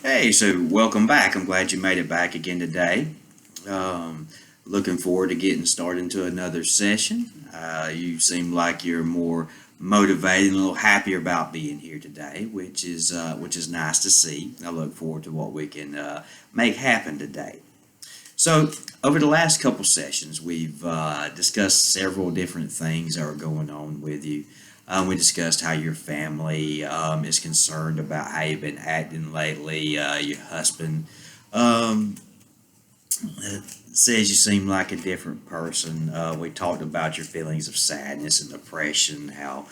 Hey, so welcome back. I'm glad you made it back again today. Um, Looking forward to getting started into another session. You seem like you're more motivated and a little happier about being here today, which is nice to see. I look forward to what we can make happen today. So, over the last couple sessions, we've discussed several different things that are going on with you. We discussed how your family is concerned about how you've been acting lately. Your husband um, says you seem like a different person. We talked about your feelings of sadness and depression, how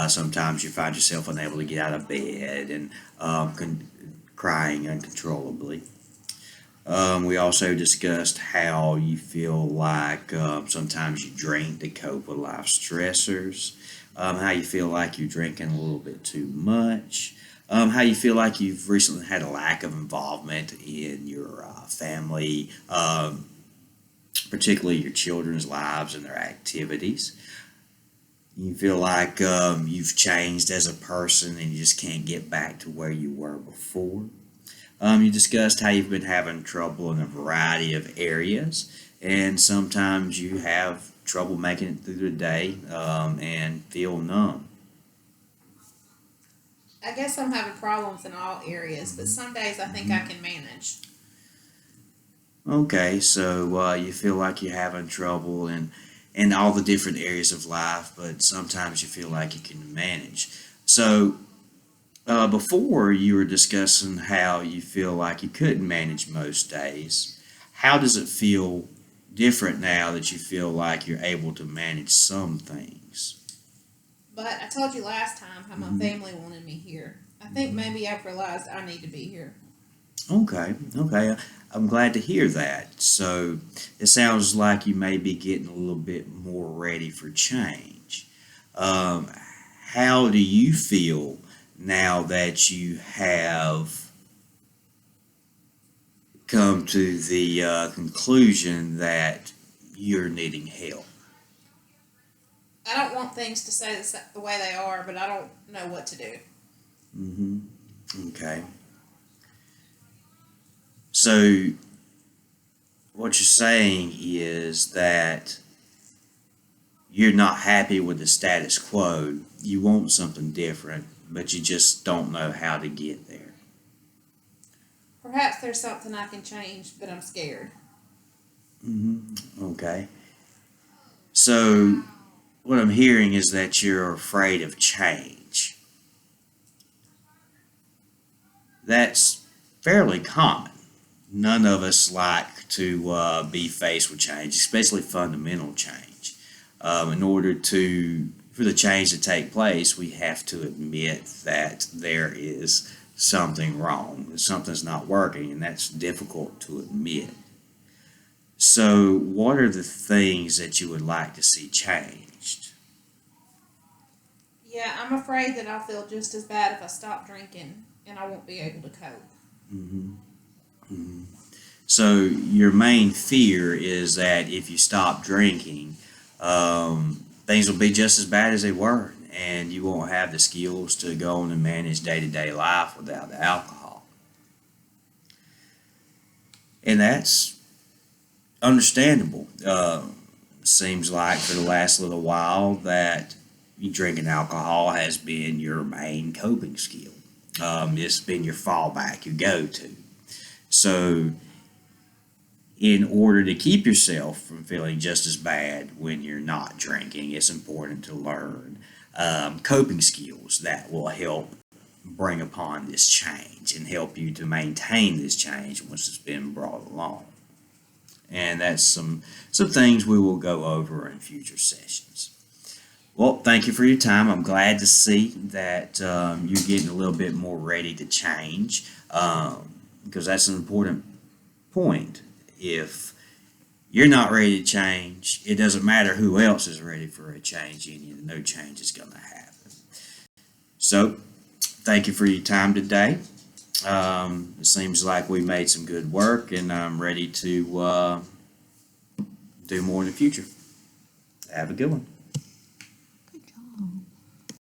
sometimes you find yourself unable to get out of bed and crying uncontrollably. We also discussed how you feel like sometimes you drink to cope with life stressors, how you feel like you're drinking a little bit too much, how you feel like you've recently had a lack of involvement in your family, particularly your children's lives and their activities. You feel like you've changed as a person and you just can't get back to where you were before. You discussed how you've been having trouble in a variety of areas, and sometimes you have trouble making it through the day and feel numb. I guess I'm having problems in all areas, but some days I think I Mhm. can manage. Okay, so you feel like you're having trouble in all the different areas of life, but sometimes you feel like you can manage. So before you were discussing how you feel like you couldn't manage most days. How does it feel different now that you feel like you're able to manage some things? But I told you last time how my Hmm. family wanted me here. I think Hmm. maybe I've realized I need to be here. Okay, okay. I'm glad to hear that. So it sounds like you may be getting a little bit more ready for change. Um, how do you feel now that you have come to the conclusion that you're needing help? I don't want things to stay the way they are, but I don't know what to do. Hmm. Okay. So what you're saying is that you're not happy with the status quo. You want something different, but you just don't know how to get there. Perhaps there's something I can change, but I'm scared. Hmm. Okay. So what I'm hearing is that you're afraid of change. That's fairly common. None of us like to be faced with change, especially fundamental change. In order for the change to take place, we have to admit that there is something wrong, that something's not working, and that's difficult to admit. So, what are the things that you would like to see changed? Yeah, I'm afraid that I'll feel just as bad if I stop drinking and I won't be able to cope. Hmm. Hmm. So, your main fear is that if you stop drinking, things will be just as bad as they were, and you won't have the skills to go on and manage day to day life without the alcohol. And that's understandable. Seems like for the last little while that you drinking alcohol has been your main coping skill. It's been your fallback, your go to. So, in order to keep yourself from feeling just as bad when you're not drinking, it's important to learn coping skills that will help bring upon this change and help you to maintain this change once it's been brought along. And that's some things we will go over in future sessions. Well, thank you for your time. I'm glad to see that you're getting a little bit more ready to change because that's an important point. If you're not ready to change, it doesn't matter who else is ready for a change in you, no change is going to happen. So, thank you for your time today. It seems like we made some good work, and I'm ready to do more in the future. Have a good one.